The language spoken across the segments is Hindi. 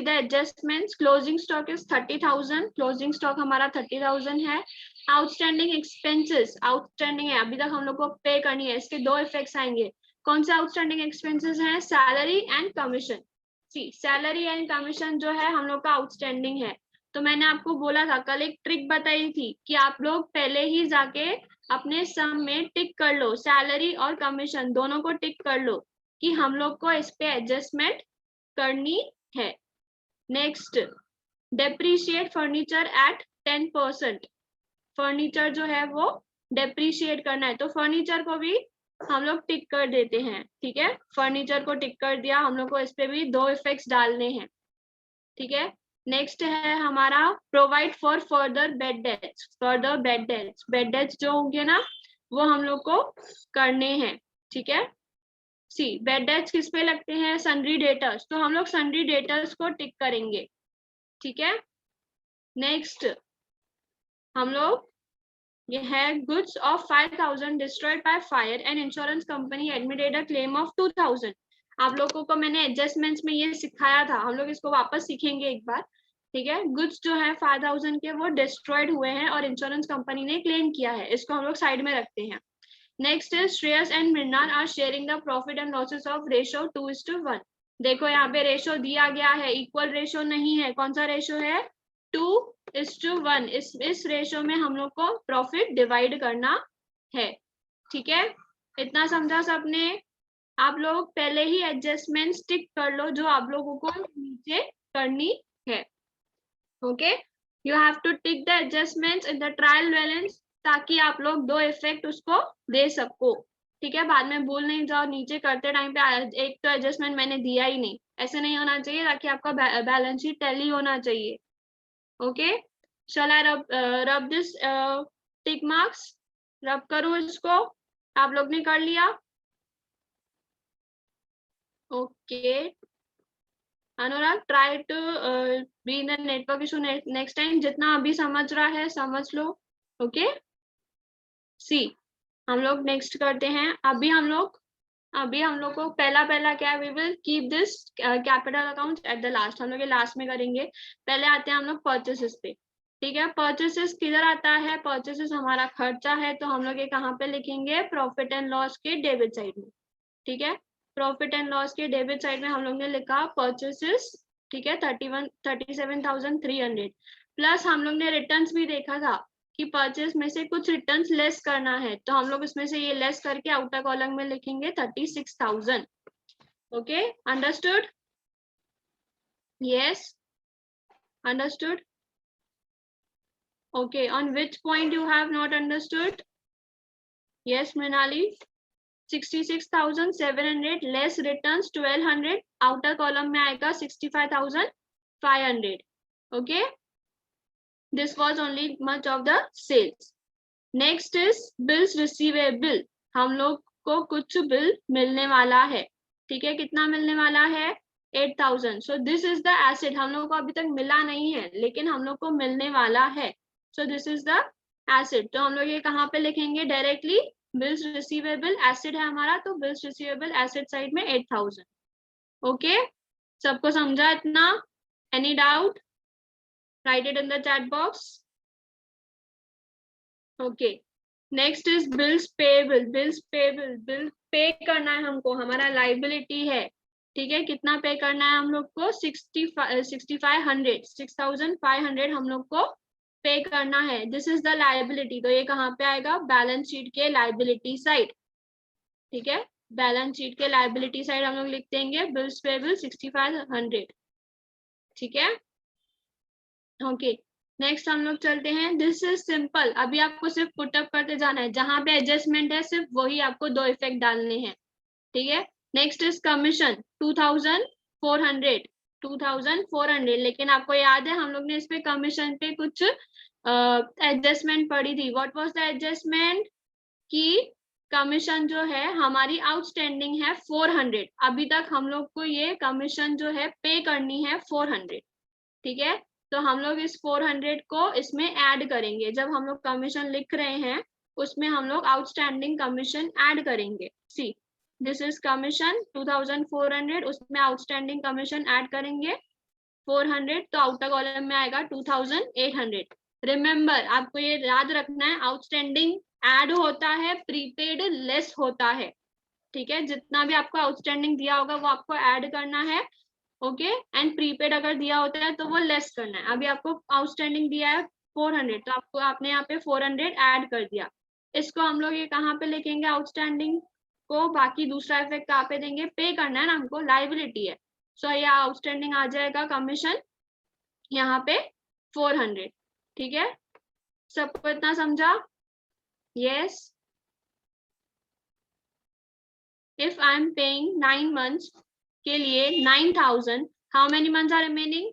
The adjustments. Closing stock is 30,000, closing stock हमारा 30,000 है। आउटस्टैंडिंग एक्सपेंसेस, आउटस्टैंडिंग है, अभी तक हम लोग को पे करनी है, इसके दो इफेक्ट्स आएंगे। कौन से आउटस्टैंडिंग एक्सपेंसेस हैं? Salary and commission. See salary and commission जो है हम लोग का आउटस्टैंडिंग है। तो मैंने आपको बोला था, कल एक ट्रिक बताई थी कि आप लोग पहले ही जाके अपने सम में टिक कर लो, सैलरी और कमीशन दोनों को टिक कर लो कि हम लोग को इस पे एडजस्टमेंट करनी है। Next, depreciate furniture at 10%। Furniture जो है वो डेप्रीशिएट करना है, तो फर्नीचर को भी हम लोग टिक कर देते हैं। ठीक है, फर्नीचर को टिक कर दिया, हम लोग को इस पे भी दो इफेक्ट्स डालने हैं। ठीक है, नेक्स्ट है हमारा provide for further bad debts. Further bad debts, bad debts जो होंगे ना वो हम लोग को करने हैं। ठीक है, सी बेड डेट्स किस पे लगते हैं? सन्ड्री डेटर्स, तो हम लोग सन्ड्री डेटर्स को टिक करेंगे। ठीक है, नेक्स्ट हम लोग ये है goods of 5,000 destroyed by fire and insurance company admitted a claim of 2,000। आप लोगों को मैंने एडजस्टमेंट्स में ये सिखाया था, हम लोग इसको वापस सीखेंगे एक बार। ठीक है, गुड्स जो है 5,000 के वो डिस्ट्रॉयड हुए हैं और इंश्योरेंस कंपनी ने क्लेम किया है, इसको हम लोग साइड में रखते हैं। Next is Shreyas and Mrinal are sharing the profit and losses of ratio 2:1। देखो यहाँ पे रेशो दिया गया है, इक्वल रेशो नहीं है। कौन सा रेशो है? 2:1। इस रेशो में हम लोग को प्रॉफिट डिवाइड करना है। ठीक है, इतना समझा सबने? आप लोग पहले ही एडजस्टमेंट टिक कर लो जो आप लोगों को नीचे करनी है। Okay, you have to tick the adjustments in the trial balance ताकि आप लोग दो इफेक्ट उसको दे सको। ठीक है, बाद में भूल नहीं जाओ, नीचे करते टाइम पे एक तो एडजस्टमेंट मैंने दिया ही नहीं, ऐसे नहीं होना चाहिए, ताकि आपका बैलेंस शीट टैली होना चाहिए। Okay, shell I rub this tick marks? रब करूं इसको? आप लोग ने कर लिया? Okay Anurag, try to be in the network issue next time. जितना अभी समझ रहा है समझ लो। ओके, सी हम लोग नेक्स्ट करते हैं। अभी हम लोग को पहला क्या है? We will keep this capital account at the last, हम लोग ये लास्ट में करेंगे। पहले आते हैं हम लोग परचेसेस पे। ठीक है, परचेसेस किधर आता है? परचेसेस हमारा खर्चा है, तो हम लोग ये कहाँ पे लिखेंगे? प्रॉफिट एंड लॉस के डेबिट साइड में। ठीक है, प्रॉफिट एंड लॉस के डेबिट साइड में हम लोग ने लिखा परचेसेस। ठीक है, 37,300 प्लस हम लोग ने रिटर्न्स भी देखा था कि परचेस में से कुछ रिटर्न्स लेस करना है, तो हम लोग इसमें से ये लेस करके आउटर कॉलम में लिखेंगे 36,000। Okay, understood? Yes, understood? Okay, on which point you have not understood? Yes Mrinali? 66,700 less returns 1,200, outer column में आएगा 65,500। Okay, this was only much of the sales. Next is bills receivable. हम लोग को कुछ बिल मिलने वाला है। ठीक है, कितना मिलने वाला है? 8,000. So this is the asset. हम लोग को अभी तक मिला नहीं है लेकिन हम लोग को मिलने वाला है। So this is the asset. तो हम लोग ये कहाँ पे लिखेंगे? डायरेक्टली बिल्स रिसीवेबल एसेट है हमारा, तो बिल्स रिसीवेबल एसेट साइड में 8,000। ओके, सबको समझा इतना? Any doubt? Write it in the chat box. Okay, next is bills payable. Bills payable, bill पे करना है हमको, हमारा liability है। ठीक है, कितना पे करना है हम लोग को? 6,500 हम लोग को पे करना है। This is the liability. तो ये कहाँ पे आएगा? बैलेंस शीट के liability साइड। ठीक है, बैलेंस शीट के liability साइड हम लोग लिख देंगे bills payable 6,500। ठीक है, ओके, नेक्स्ट हम लोग चलते हैं। दिस इज सिंपल, अभी आपको सिर्फ पुटअप करते जाना है, जहां पे एडजस्टमेंट है सिर्फ वही आपको दो इफेक्ट डालने हैं। ठीक है, नेक्स्ट इज कमीशन 2,400, लेकिन आपको याद है हम लोग ने इस पे कमीशन पे कुछ एडजस्टमेंट पड़ी थी। What was the adjustment? कि कमीशन जो है हमारी आउटस्टैंडिंग है 400, अभी तक हम लोग को ये कमीशन जो है पे करनी है 400। ठीक है, तो हम लोग इस 400 को इसमें ऐड करेंगे। जब हम लोग कमीशन लिख रहे हैं उसमें हम लोग आउटस्टैंडिंग कमीशन ऐड करेंगे। सी दिस इज कमीशन 2,400, उसमें आउटस्टैंडिंग कमीशन ऐड करेंगे 400, तो आउटर कॉलम में आएगा 2800। रिमेंबर, आपको ये याद रखना है, आउटस्टैंडिंग ऐड होता है, प्रीपेड लेस होता है, ठीक है। जितना भी आपको आउटस्टैंडिंग दिया होगा वो आपको ऐड करना है, ओके। एंड प्रीपेड अगर दिया होता है तो वो लेस करना है। अभी आपको आउटस्टैंडिंग दिया है 400, तो आपको आपने यहाँ पे 400 ऐड कर दिया। इसको हम लोग ये कहाँ पे लिखेंगे आउटस्टैंडिंग को, बाकी दूसरा इफेक्ट कहाँ पे देंगे, पे करना है ना हमको, लाइबिलिटी है। सो ये आउटस्टैंडिंग आ जाएगा कमीशन यहाँ पे 400, ठीक है। सबको इतना समझा? Yes. If I am paying 9 months के लिए 9000, how many months are remaining?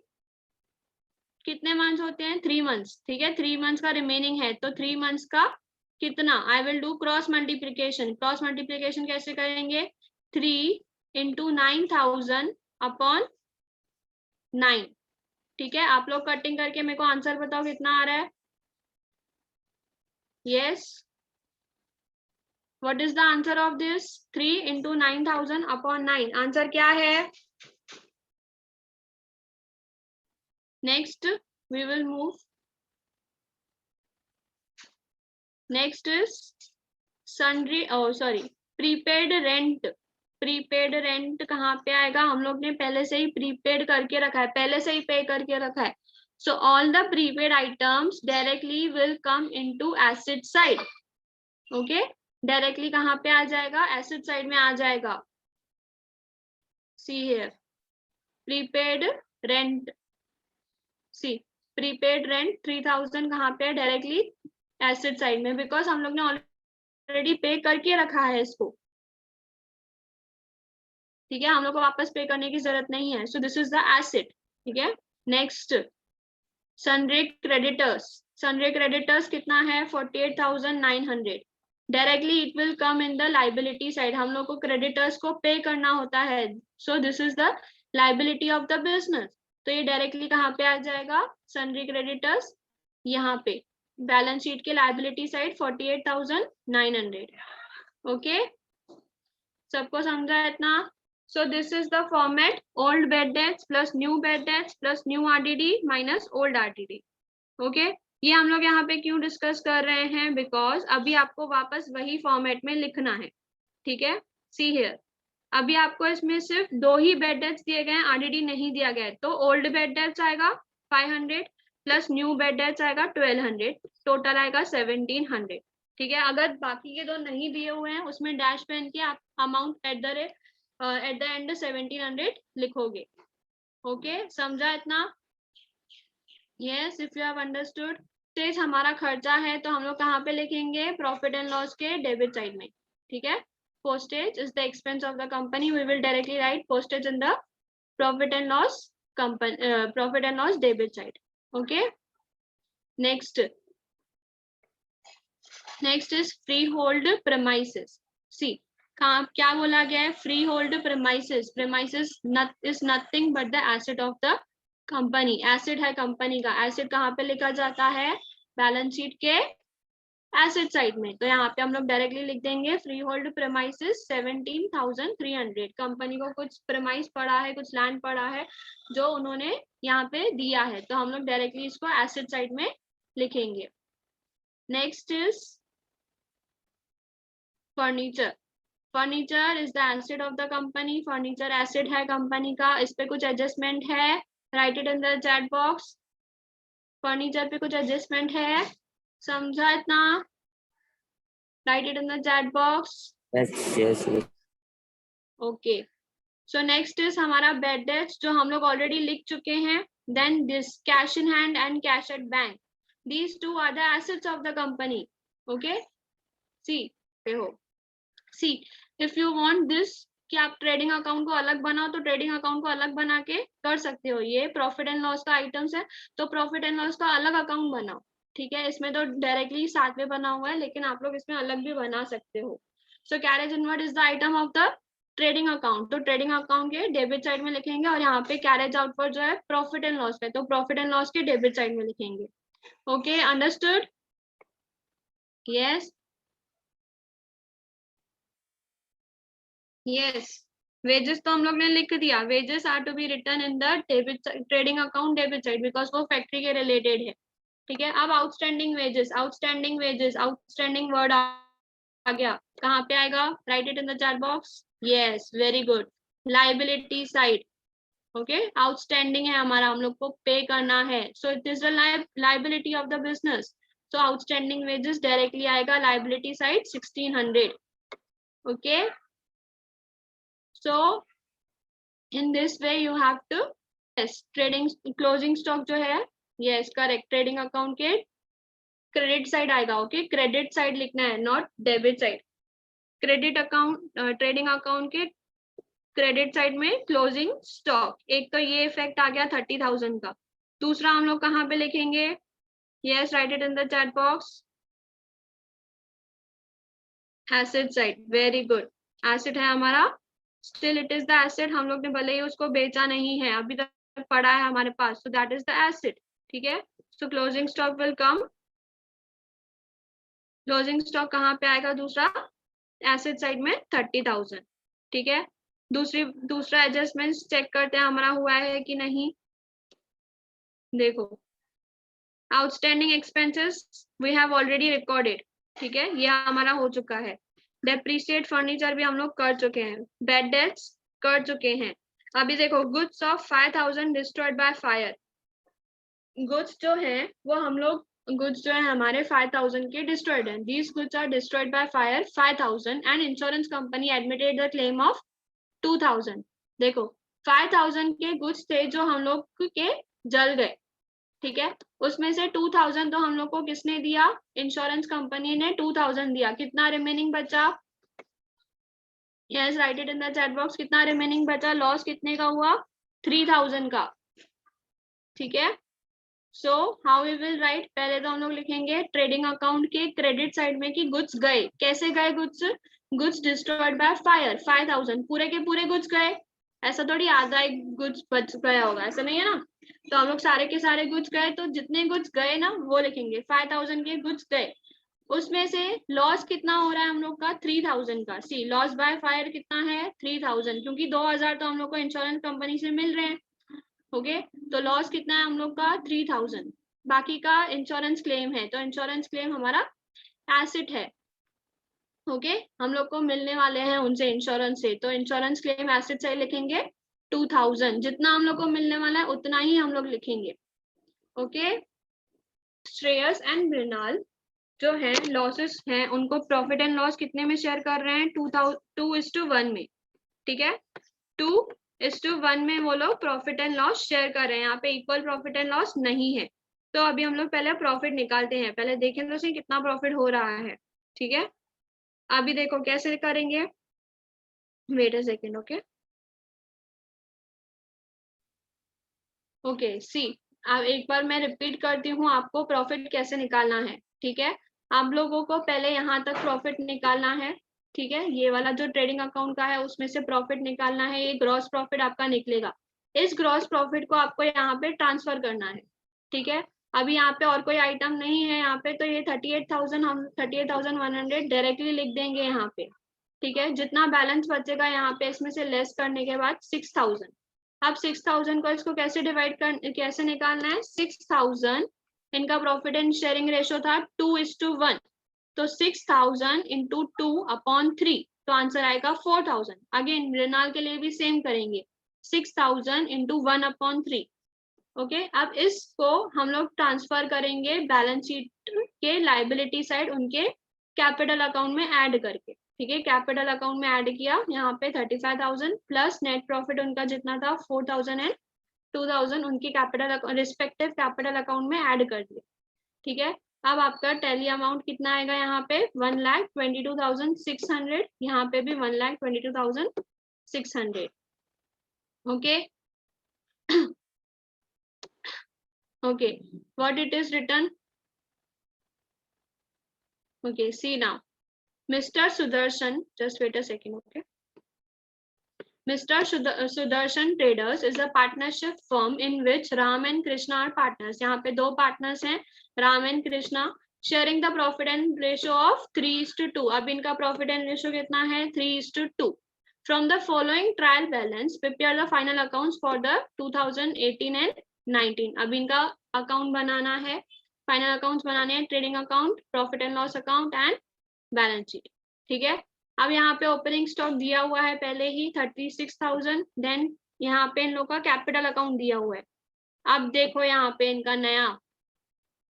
कितने मंथ्स होते हैं? 3 months, ठीक है। 3 months का रिमेनिंग है, तो 3 months का कितना? I will do cross multiplication. Cross multiplication कैसे करेंगे? 3 into 9000 अपॉन 9, ठीक है। आप लोग कटिंग करके मेरे को आंसर बताओ कितना आ रहा है। Yes, what is the answer of this? 3 into 9000 upon 9, answer क्या है? Next we will move, next is sundry, sorry, prepaid rent. Prepaid rent कहाँ पे आएगा? हम लोग ने पहले से ही प्रीपेड करके रखा है, पहले से ही पे करके रखा है। So all the prepaid items directly will come into asset side, okay. Directly कहाँ पे आ जाएगा? एसेट साइड में आ जाएगा। See here, prepaid rent, see prepaid rent 3000 कहाँ पे है? डायरेक्टली एसेट साइड में, बिकॉज हम लोग ने ऑलरेडी पे करके रखा है इसको, ठीक है। हम लोग को वापस पे करने की जरूरत नहीं है। So this is the asset, ठीक है। Next, sundry creditors. Sundry creditors कितना है? 48,900। Directly it will come in the liability side, हम लोग को क्रेडिटर्स को पे करना होता है। So this is the liability of the business, तो ये डायरेक्टली कहाँ पे आ जाएगा? सनरी क्रेडिटर्स, यहाँ पे बैलेंस शीट के लाइबिलिटी साइड 48,900, ओके। सबको समझा इतना? So this is the format: old bad debts plus new bad debts plus new RDD minus old RDD. Okay? ये हम लोग यहाँ पे क्यों डिस्कस कर रहे हैं? बिकॉज अभी आपको वापस वही फॉर्मेट में लिखना है, ठीक है। सी हियर, अभी आपको इसमें सिर्फ 2 ही बेड डेट्स दिए गए हैं, आरडीडी नहीं दिया गया है। तो ओल्ड बेड डेट्स आएगा 500 प्लस न्यू बेड डेट्स आएगा 1200, टोटल आएगा 1700, ठीक है। अगर बाकी के 2 नहीं दिए हुए हैं उसमें डैश पेन के आप अमाउंट एट द एंड 1700 लिखोगे, ओके। समझा इतना? Yes, if you have understood. Stage हमारा खर्चा है, तो हम लोग कहाँ पे लिखेंगे? प्रॉफिट एंड लॉस के डेबिट साइड में, ठीक है। Postage is the expense of the company. We will directly write postage in the profit and loss company, profit and loss debit side. Okay. Next is freehold premises. See, क्या बोला गया है? Freehold premises. Premises is nothing but the asset of the company. Asset है कंपनी का। Asset कहाँ पे लिखा जाता है? बैलेंस शीट के एसेट साइड में। तो यहाँ पे हम लोग डायरेक्टली लिख देंगे फ्री होल्ड प्रेमाइसेस 17,300। कंपनी को कुछ प्रेमाइस पड़ा है, कुछ लैंड पड़ा है जो उन्होंने यहाँ पे दिया है, तो हम लोग डायरेक्टली इसको एसेट साइड में लिखेंगे। Next is furniture. Furniture is the asset of the company. Furniture asset है कंपनी का। इस पे कुछ एडजस्टमेंट है? Right it in the chat box. Furniture पे कुछ एडजस्टमेंट है? समझा इतना? Write it in the chat box. yes. Okay. So next is हमारा bad debts जो हम लोग already लिख चुके हैं. Then this cash in hand and cash at bank. These two are the assets of the company. Okay. See, if you want this कि आप ट्रेडिंग अकाउंट को अलग बनाओ तो ट्रेडिंग अकाउंट को अलग बना के कर सकते हो। ये प्रॉफिट एंड लॉस का आइटम्स है, तो प्रॉफिट एंड लॉस का अलग अकाउंट बनाओ, ठीक है। इसमें तो डायरेक्टली साथ में बना हुआ है, लेकिन आप लोग इसमें अलग भी बना सकते हो। So carriage inward is the item of the trading account, तो ट्रेडिंग अकाउंट के डेबिट साइड में लिखेंगे, और यहाँ पे कैरेज आउटवर्ड जो है प्रॉफिट एंड लॉस है, तो प्रॉफिट एंड लॉस के डेबिट साइड में लिखेंगे। Okay, understood? Yes, yes, wages तो हम लोग ने लिख दिया, wages are to be return in the debit trading account debit side because वो फैक्ट्री के रिलेटेड है। ठीक है, अब outstanding wages, outstanding wages, outstanding word आ गया, कहाँ पे आएगा? Write it in the chat box. Yes, very good, liability side. Okay, outstanding है हमारा, हम लोग को पे करना है, so it is the liability of the business, so outstanding wages directly आएगा liability side 1600। Okay, so in this way you have to, yes, trading closing stock जो है, यस करेक्ट, ट्रेडिंग अकाउंट के क्रेडिट साइड आएगा। ओके, क्रेडिट साइड लिखना है, not debit side. Credit account, trading account के क्रेडिट साइड में क्लोजिंग स्टॉक, एक तो ये इफेक्ट आ गया 30,000 का। दूसरा हम लोग कहाँ पे लिखेंगे? Yes, write it in the chat box. Asset side, very good, asset है हमारा, still it is the asset, हम लोग ने भले ही उसको बेचा नहीं है, अभी तक पड़ा है हमारे पास, so that is the asset. ठीक है, so closing stock will come, closing stock कहाँ पे आएगा? दूसरा एसेट साइड में 30,000। ठीक है, दूसरा एडजस्टमेंट चेक करते हैं हमारा हुआ है कि नहीं। देखो, outstanding expenses we have already recorded. ठीक है, ये हमारा हो चुका है। डेप्रिशिएट फर्नीचर भी हम लोग कर चुके हैं, बैड डेट्स कर चुके हैं। अभी देखो, goods of 5,000 destroyed by fire, goods जो है वो हम लोग, गुड्स जो है हमारे 5,000 के डिस्ट्रॉयड हैं, these goods are destroyed by fire 5,000 and insurance company admitted the claim of 2,000। देखो, 5,000 के गुड्स थे जो हम लोग के जल गए। ठीक है, उसमें से 2,000 तो हम लोग को किसने दिया? इंश्योरेंस कंपनी ने 2,000 दिया। कितना रिमेनिंग बचा? Yes, write it in the chat box. कितना रिमेनिंग बचा? लॉस कितने का हुआ? 3,000 का। ठीक है, so how we will write, पहले तो हम लोग लिखेंगे ट्रेडिंग अकाउंट के क्रेडिट साइड में कि गुड्स गए। कैसे गए goods? Goods destroyed by fire 5,000, पूरे के पूरे गुड्स गए, ऐसा थोड़ी आधा एक गुड्स बच गया होगा, ऐसा नहीं है ना। तो हम लोग सारे के सारे गुड्स गए, तो जितने गुड्स गए ना वो लिखेंगे, 5,000 के गुड्स गए। उसमें से लॉस कितना हो रहा है हम लोग का? 3,000 का। सी, लॉस बाय फायर कितना है? 3,000, क्योंकि 2,000 तो हम लोग को इंश्योरेंस कंपनी से मिल रहे हैं। ओके, तो लॉस कितना है हम लोग का? 3,000। बाकी का इंश्योरेंस क्लेम है, तो इंश्योरेंस क्लेम हमारा एसेट है। ओके, हम लोग को मिलने वाले हैं उनसे इंश्योरेंस से, तो इंश्योरेंस क्लेम एसेट से लिखेंगे 2,000, जितना हम लोग को मिलने वाला है उतना ही हम लोग लिखेंगे। ओके, श्रेयस एंड मृणाल जो है लॉसेस हैं, उनको प्रॉफिट एंड लॉस कितने में शेयर कर रहे हैं? 2:1 में। ठीक है, 2:1 में वो लोग प्रॉफिट एंड लॉस शेयर कर रहे हैं, यहाँ पे इक्वल प्रॉफिट एंड लॉस नहीं है। तो अभी हम लोग पहले प्रॉफिट निकालते हैं, पहले देखें तो सही कितना प्रॉफिट हो रहा है। ठीक है, अभी देखो कैसे करेंगे, wait a second. Okay okay, see, अब एक बार मैं रिपीट करती हूँ आपको प्रॉफिट कैसे निकालना है। ठीक है, आप लोगों को पहले यहाँ तक प्रॉफिट निकालना है। ठीक है, ये वाला जो ट्रेडिंग अकाउंट का है उसमें से प्रॉफिट निकालना है, ये ग्रॉस प्रॉफिट आपका निकलेगा। इस ग्रॉस प्रॉफिट को आपको यहाँ पे ट्रांसफर करना है। ठीक है, अभी यहाँ पे और कोई आइटम नहीं है यहाँ पे, तो ये 38,000 हम 38,100 डायरेक्टली लिख देंगे यहाँ पे। ठीक है, जितना बैलेंस बचेगा यहाँ पे इसमें से लेस करने के बाद 6,000। अब 6,000 को इसको कैसे डिवाइड कर, कैसे निकालना है? 6,000, इनका प्रॉफिट एंड शेयरिंग रेशियो था 2:1, तो 6,000 इंटू 2/3, तो आंसर आएगा 4,000। अगेन मृणाल के लिए भी सेम करेंगे, 6,000 इंटू 1/3। ओके, अब इसको हम लोग ट्रांसफर करेंगे बैलेंस शीट के लाइबिलिटी साइड, उनके कैपिटल अकाउंट में ऐड करके। ठीक है, कैपिटल अकाउंट में ऐड किया, यहाँ पे 35,000 प्लस नेट प्रॉफिट उनका जितना था 4,000 एंड 2,000 उनकी कैपिटल रिस्पेक्टिव कैपिटल अकाउंट में ऐड कर दिया। ठीक है, अब आपका टैली अमाउंट कितना आएगा? यहाँ पे 1,22,600, यहाँ पे भी 1,22,600। Okay okay, what it is written? Okay, see now, Mr. Sudarshan, just wait a second. Okay, Mr. Sudarshan Traders is a partnership firm in which Ram and Krishna are partners. यहाँ पे दो partners हैं, Ram and Krishna, sharing the profit and ratio of 3:2. अब इनका profit and ratio कितना है? 3:2. From the following trial balance, prepare the final accounts for the 2018 and 19. अब इनका अकाउंट बनाना है, फाइनल अकाउंट्स बनाने हैं, trading account, profit and loss account and balance sheet. ठीक है, अब यहाँ पे ओपनिंग स्टॉक दिया हुआ है पहले ही 36,000, देन यहाँ पे इन लोग का कैपिटल अकाउंट दिया हुआ है। अब देखो यहाँ पे इनका नया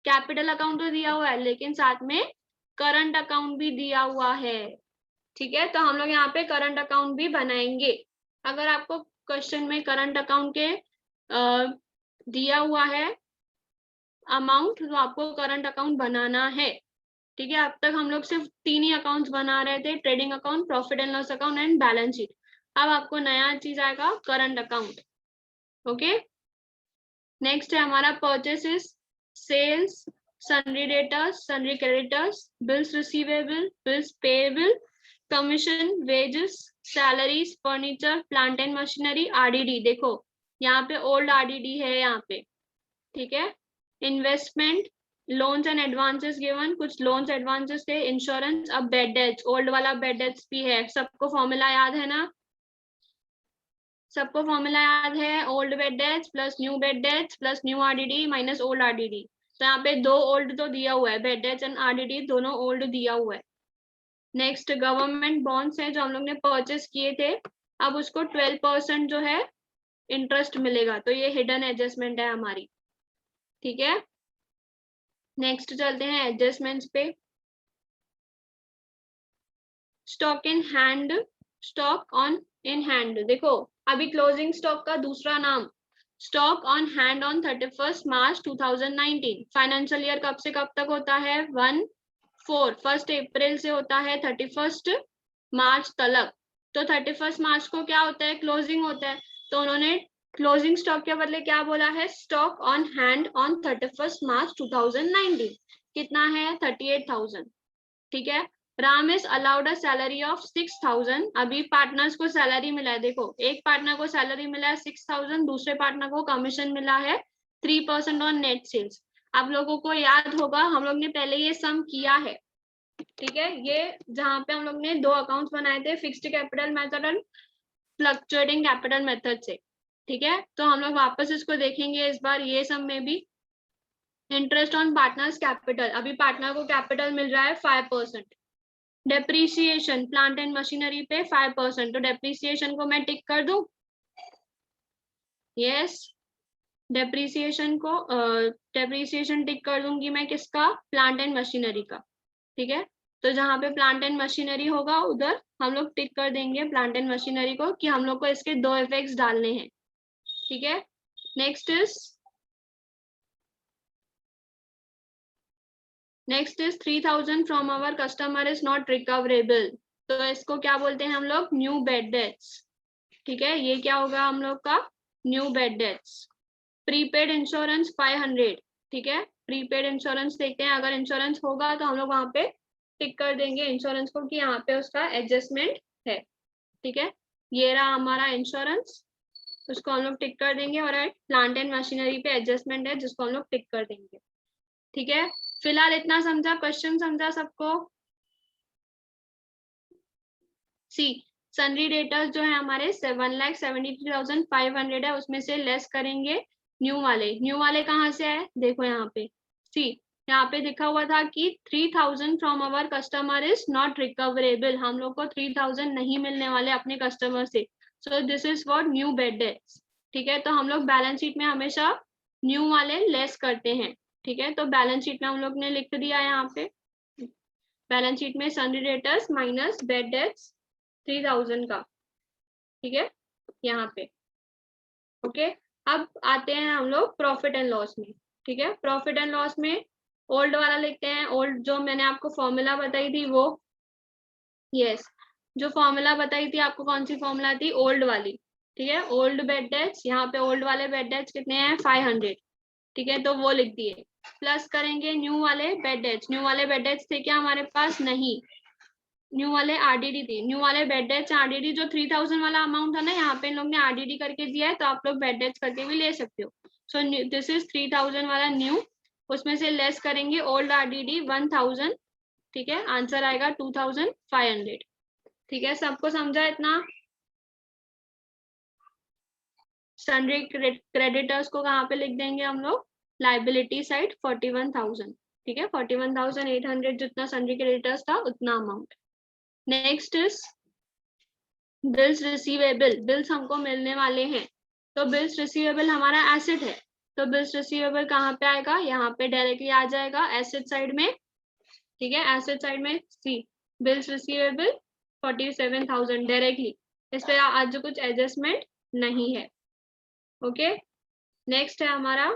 कैपिटल अकाउंट तो दिया हुआ है, लेकिन साथ में करंट अकाउंट भी दिया हुआ है। ठीक है, तो हम लोग यहाँ पे करंट अकाउंट भी बनाएंगे। अगर आपको क्वेश्चन में करंट अकाउंट के दिया हुआ है अमाउंट, तो आपको करंट अकाउंट बनाना है। ठीक है, अब तक हम लोग सिर्फ 3 ही अकाउंट्स बना रहे थे, trading account, profit and loss account and balance sheet. अब आपको नया चीज आएगा करंट अकाउंट। ओके, नेक्स्ट है हमारा purchases, sales, sundry debtors, sundry creditors, bills receivable, bills payable, commission, wages, salaries, furniture, plant and machinery, RDD. देखो यहाँ पे ओल्ड आरडीडी है यहाँ पे। ठीक है, investment, loans and advances given, कुछ लोन्स एडवांसेस थे, इंश्योरेंस, अब बेड डेट्स, ओल्ड वाला बेड डेट्स भी है। सबको फॉर्मूला याद है ना? सबको फॉर्मूला याद है, old bad debts plus new bad dates plus new RDD minus old RDD. तो यहाँ पे 2 ओल्ड तो दिया हुआ है, बेड डेट्स एंड आरडीडी दोनों ओल्ड दिया हुआ है। नेक्स्ट गवर्नमेंट बॉन्ड्स है जो हम लोग ने परचेस किए थे, अब उसको 12% जो है इंटरेस्ट मिलेगा, तो ये हिडन एडजस्टमेंट है हमारी। ठीक है, नेक्स्ट चलते हैं एडजस्टमेंट्स पे। Stock in hand, stock on in hand. देखो अभी क्लोजिंग स्टॉक का दूसरा नाम stock on hand on 31 March 2019। Financial year कब से कब तक होता है? 1 अप्रैल से होता है 31 मार्च तक। तो 31 मार्च को क्या होता है? क्लोजिंग होता है। तो उन्होंने क्लोजिंग स्टॉक के बदले क्या बोला है? स्टॉक ऑन हैंड ऑन 31 मार्च 2019। कितना है? 38,000। ठीक है, Ram is allowed a salary of 6,000। अभी पार्टनर्स को सैलरी मिला है, देखो एक पार्टनर को सैलरी मिला है 6,000, दूसरे पार्टनर को कमीशन मिला है 3% ऑन नेट सेल्स। आप लोगों को याद होगा हम लोग ने पहले ये सम किया है। ठीक है, ये जहां पे हम लोग ने 2 अकाउंट्स बनाए थे, फिक्स्ड कैपिटल मेथड और फ्लक्चुएटिंग कैपिटल मेथड से। ठीक है, तो हम लोग वापस इसको देखेंगे इस बार ये सम में भी। इंटरेस्ट ऑन पार्टनर्स कैपिटल, अभी पार्टनर को कैपिटल मिल रहा है 5%। डेप्रीसिएशन प्लांट एंड मशीनरी पे 5%, तो डेप्रीसिएशन को मैं टिक कर दूं? यस, डेप्रीसिएशन को डेप्रीसिएशन टिक कर दूंगी मैं, किसका? प्लांट एंड मशीनरी का। ठीक है, तो जहां पे प्लांट एंड मशीनरी होगा उधर हम लोग टिक कर देंगे प्लांट एंड मशीनरी को, कि हम लोग को इसके 2 इफेक्ट्स डालने हैं। ठीक है, next is 3,000 from our customer is not recoverable. तो इसको क्या बोलते हैं हम लोग? New bad debts. ठीक है, ये क्या होगा हम लोग का? New bad debts. Prepaid insurance 500। ठीक है, प्रीपेड इंश्योरेंस देखते हैं, अगर इंश्योरेंस होगा तो हम लोग वहां पे टिक कर देंगे इंश्योरेंस को कि यहाँ पे उसका एडजस्टमेंट है। ठीक है, ये रहा हमारा इंश्योरेंस, उसको हम लोग टिक कर देंगे। और प्लांट एंड मशीनरी पे एडजस्टमेंट है जिसको हम लोग टिक कर देंगे। ठीक है, फिलहाल इतना समझा? क्वेश्चन समझा सबको? सी सन्ड्री डेटर्स जो है हमारे 7,73,500 है, उसमें से लेस करेंगे न्यू वाले कहाँ से आए? देखो यहाँ पे सी, यहाँ पे लिखा हुआ था कि 3,000 from our customer is not recoverable. हम लोग को 3,000 नहीं मिलने वाले अपने कस्टमर से, सो this is for new bad debts. ठीक है, तो हम लोग बैलेंस शीट में हमेशा न्यू वाले लेस करते हैं। ठीक है, तो बैलेंस शीट में हम लोग ने लिख दिया यहाँ पे, बैलेंस शीट में sundry debtors minus bad debts 3,000 का। ठीक है, यहाँ पे ओके। अब आते हैं हम लोग प्रॉफिट एंड लॉस में। ठीक है, प्रॉफिट एंड लॉस में ओल्ड वाला लिखते हैं। ओल्ड जो मैंने आपको फॉर्मूला बताई थी वो, यस, जो फॉर्मूला बताई थी आपको, कौन सी फॉर्मूला थी? ओल्ड वाली। ठीक है, ओल्ड बेड डेट्स, यहाँ पे ओल्ड वाले बेड डेट्स कितने हैं? 500। ठीक है, तो वो लिख दिए। प्लस करेंगे न्यू वाले बेड डेट्स। न्यू वाले बेड डेट्स थे क्या हमारे पास? नहीं, न्यू वाले आरडीडी थी। न्यू वाले बेड डेट्स आरडीडी, जो 3,000 वाला अमाउंट था ना, यहाँ पे इन लोग ने आरडीडी करके दिया है, तो आप लोग बेड डेट्स करके भी ले सकते हो। सो दिस इज 3,000 वाला न्यू, उसमें से लेस करेंगे ओल्ड आरडीडी 1,000। ठीक है, आंसर आएगा 2,500। ठीक है, सबको समझा इतना? सन्ड्री क्रेडिटर्स को कहाँ पे लिख देंगे हम लोग, लाइबिलिटी साइड 41,000, ठीक है, 41,800 जितना सन्ड्री क्रेडिटर्स था उतना amount. Next is bills receivable, bills हमको मिलने वाले हैं, तो बिल्स रिसीवेबल हमारा एसेट है, तो बिल्स रिसीवेबल कहाँ पे आएगा, यहाँ पे डायरेक्टली आ जाएगा एसेट साइड में, ठीक है, एसेट साइड में सी बिल्स रिसीवेबल 47,000 डायरेक्टली, इस पे आज कुछ एडजस्टमेंट नहीं है। ओके, नेक्स्ट है हमारा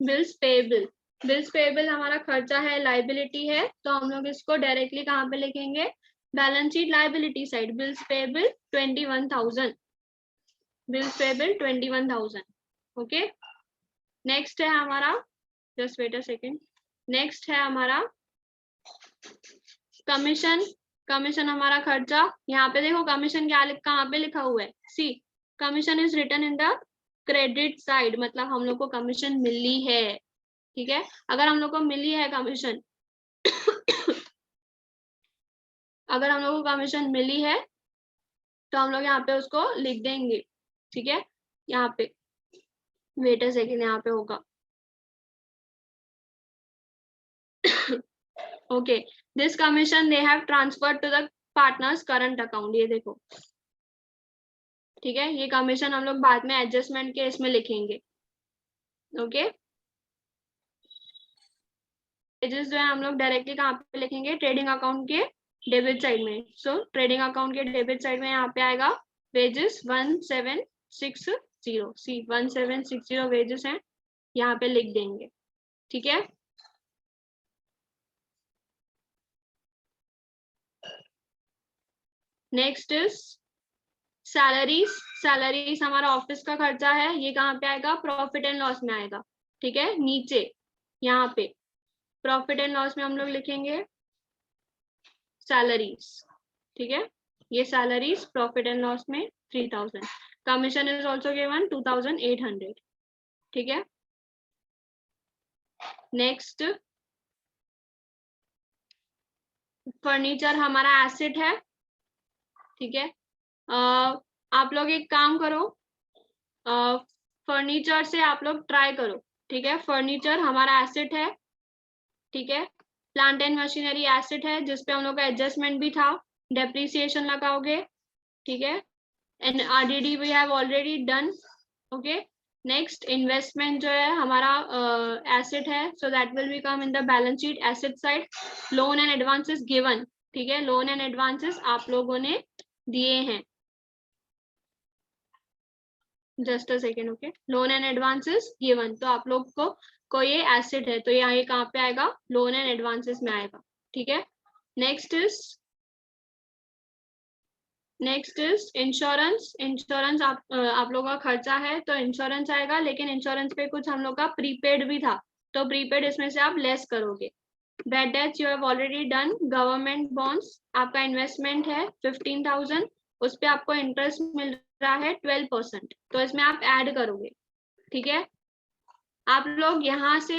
बिल्स पेएबल, बिल्स पेएबल हमारा खर्चा है, लाइबिलिटी है, तो हम लोग इसको डायरेक्टली कहाँ पे लिखेंगे, balance sheet liability side, bills payable 21,000, bills payable 21,000। Okay, next है हमारा, just wait a second, next है हमारा कमीशन, कमीशन हमारा खर्चा, यहाँ पे देखो कमीशन क्या कहाँ पे लिखा हुआ है, see commission is written in the credit side, मतलब हम लोग को कमीशन मिली है, ठीक है, अगर हम लोग को मिली है कमीशन अगर हम लोग को कमीशन मिली है तो हम लोग यहाँ पे उसको लिख देंगे, ठीक है, यहाँ पे वेट अ सेकेंड, यहाँ पे होगा okay, this commission they have transferred to the partners current account, ये देखो, ठीक है, ये कमीशन हम लोग बाद में एडजस्टमेंट के इसमें लिखेंगे। ओके, वेजेस जो है हम लोग डायरेक्टली कहाँ पे लिखेंगे, ट्रेडिंग अकाउंट के डेबिट साइड में, सो ट्रेडिंग अकाउंट के डेबिट साइड में यहाँ पे आएगा वेजेस 1760, सी 1760 वेजेस हैं, यहाँ पे लिख देंगे, ठीक है। नेक्स्ट इज सैलरीज, सैलरीज हमारा ऑफिस का खर्चा है, ये कहाँ पे आएगा, प्रॉफिट एंड लॉस में आएगा, ठीक है, नीचे यहाँ पे प्रॉफिट एंड लॉस में हम लोग लिखेंगे सैलरीज, ठीक है, ये सैलरीज प्रॉफिट एंड लॉस में 3,000, कमीशन इज ऑल्सो गिवन 2,800, ठीक है। नेक्स्ट फर्नीचर हमारा एसेट है, ठीक है, आप लोग एक काम करो, फर्नीचर से आप लोग ट्राई करो, ठीक है, फर्नीचर हमारा एसेट है, ठीक है, प्लांट एंड मशीनरी एसेट है जिसपे हम लोग का एडजस्टमेंट भी था, डेप्रिसिएशन लगाओगे, ठीक है, and RDD we have already done. Okay, next investment जो है हमारा एसेट है, so that will be come in the balance sheet asset side, loan and advances given, ठीक है, लोन एंड एडवांसेस आप लोगों ने दिए हैं, just a second, okay, loan and advances given, तो आप लोग को ये एसेट है, तो यहाँ ये कहाँ पे आएगा, लोन एंड एडवांसेस में आएगा, ठीक है। नेक्स्ट इज इंश्योरेंस, इंश्योरेंस आप लोगों का खर्चा है तो इंश्योरेंस आएगा, लेकिन इंश्योरेंस पे कुछ हम लोग का प्रीपेड भी था, तो प्रीपेड इसमें से आप लेस करोगे। Bad debts you have already done, government bonds आपका इन्वेस्टमेंट है 15,000, उस पे आपको इंटरेस्ट मिल रहा है 12%, तो इसमें आप ऐड करोगे, ठीक है, आप लोग यहाँ से